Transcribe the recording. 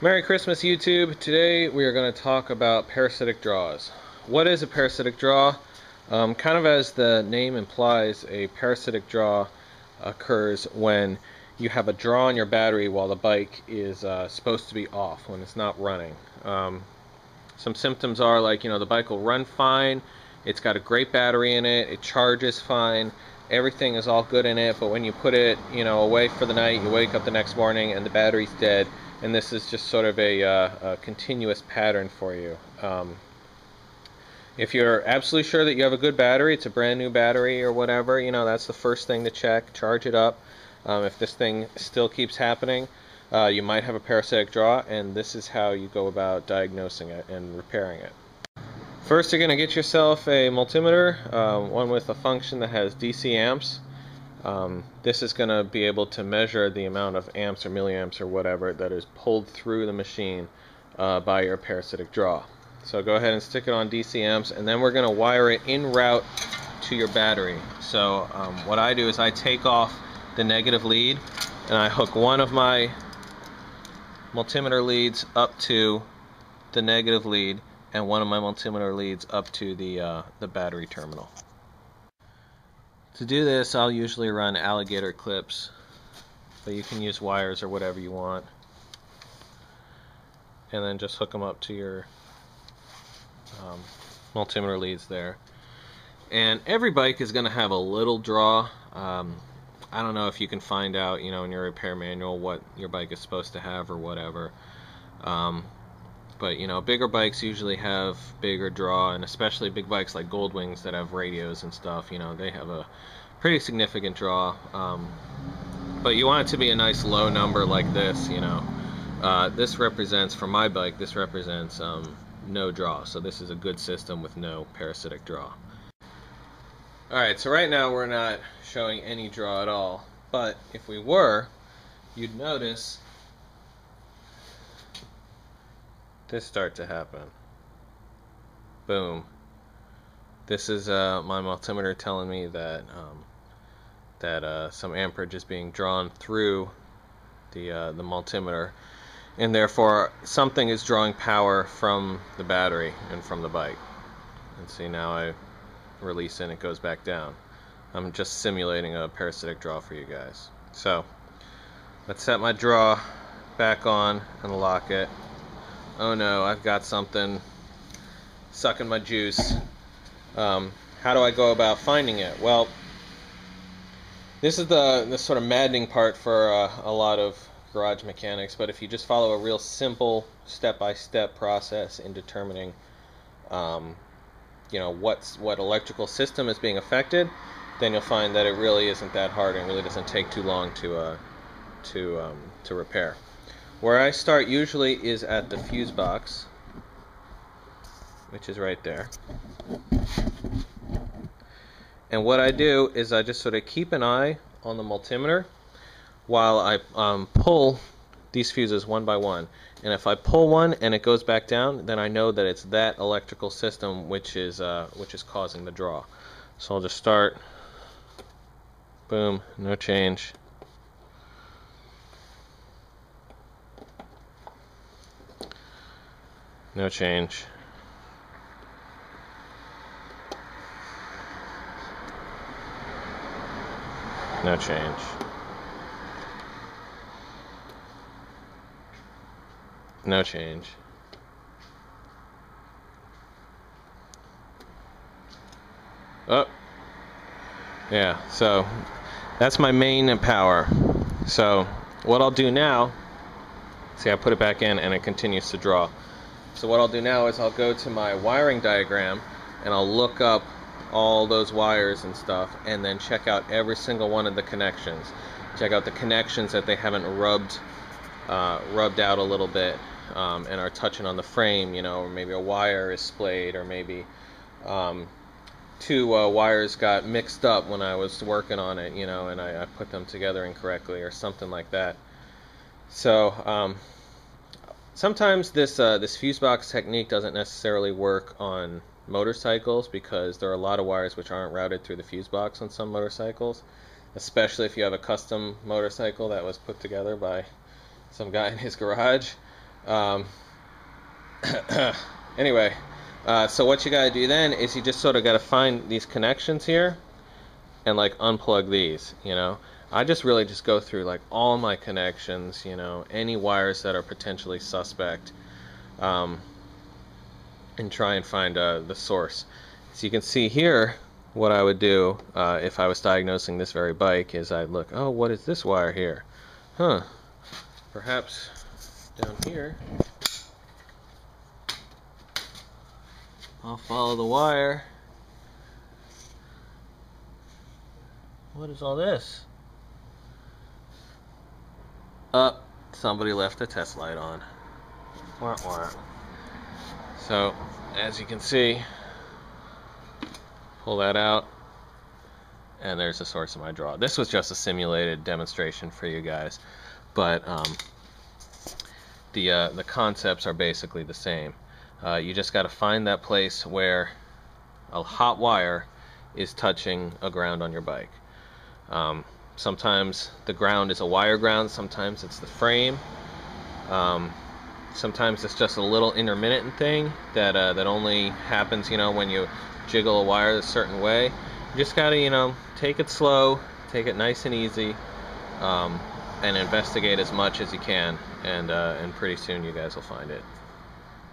Merry Christmas, YouTube. Today we are going to talk about parasitic draws. What is a parasitic draw? Kind of as the name implies, a parasitic draw occurs when you have a draw on your battery while the bike is supposed to be off, when it's not running. Some symptoms are like, the bike will run fine, it's got a great battery in it, it charges fine, everything is all good in it, but when you put it, away for the night, you wake up the next morning and the battery's dead. And this is just sort of a continuous pattern for you. If you're absolutely sure that you have a good battery, it's a brand new battery or whatever, that's the first thing to check. Charge it up. If this thing still keeps happening, you might have a parasitic draw, and this is how you go about diagnosing it and repairing it. First, you're going to get yourself a multimeter, one with a function that has DC amps. This is going to be able to measure the amount of amps or milliamps or whatever that is pulled through the machine by your parasitic draw. So go ahead and stick it on DC amps, and then we're going to wire it en route to your battery. So what I do is I take off the negative lead and I hook one of my multimeter leads up to the negative lead and one of my multimeter leads up to the battery terminal. To do this, I'll usually run alligator clips, but you can use wires or whatever you want, and then just hook them up to your multimeter leads there. And every bike is going to have a little draw. I don't know if you can find out, in your repair manual what your bike is supposed to have or whatever. But bigger bikes usually have bigger draw, and especially big bikes like Goldwings that have radios and stuff, they have a pretty significant draw. But you want it to be a nice low number like this, This represents, for my bike, this represents no draw. So this is a good system with no parasitic draw. Alright, so right now we're not showing any draw at all, but if we were, you'd notice this start to happen. Boom. This is my multimeter telling me that some amperage is being drawn through the multimeter, and therefore something is drawing power from the battery and from the bike. And see, now I release it and it goes back down. I'm just simulating a parasitic draw for you guys. So let's set my draw back on and lock it. Oh no, I've got something sucking my juice. How do I go about finding it? Well, this is the sort of maddening part for a lot of garage mechanics, but if you just follow a real simple step-by-step process in determining what electrical system is being affected, then you'll find that it really isn't that hard and really doesn't take too long to repair. Where I start usually is at the fuse box, which is right there. And what I do is I just sort of keep an eye on the multimeter while I pull these fuses one by one. And if I pull one and it goes back down, then I know that it's that electrical system which is causing the draw. So I'll just start. Boom, no change. No change. No change. No change. Oh. Yeah, so that's my main power. So what I'll do now, see, I put it back in and it continues to draw. So what I'll do now is I'll go to my wiring diagram and I'll look up all those wires and stuff and then check out every single one of the connections. Check out the connections that they haven't rubbed out a little bit and are touching on the frame, or maybe a wire is splayed, or maybe two wires got mixed up when I was working on it, and I put them together incorrectly or something like that. So sometimes this fuse box technique doesn't necessarily work on motorcycles because there are a lot of wires which aren't routed through the fuse box on some motorcycles, especially if you have a custom motorcycle that was put together by some guy in his garage. Um, anyway, so what you gotta do then is you just sort of gotta find these connections here and like unplug these, you know. I just really just go through like all my connections, you know, any wires that are potentially suspect, and try and find the source. So you can see here what I would do if I was diagnosing this very bike is I'd look, oh, what is this wire here? Huh, perhaps down here I'll follow the wire. What is all this? Somebody left a test light on. Wah, wah. So, as you can see, pull that out, and there's the source of my draw. This was just a simulated demonstration for you guys, but the concepts are basically the same. You just got to find that place where a hot wire is touching a ground on your bike. Sometimes the ground is a wire ground, sometimes it's the frame, sometimes it's just a little intermittent thing that only happens, you know, when you jiggle a wire a certain way. You just gotta, you know, take it slow, take it nice and easy, and investigate as much as you can, and pretty soon you guys will find it.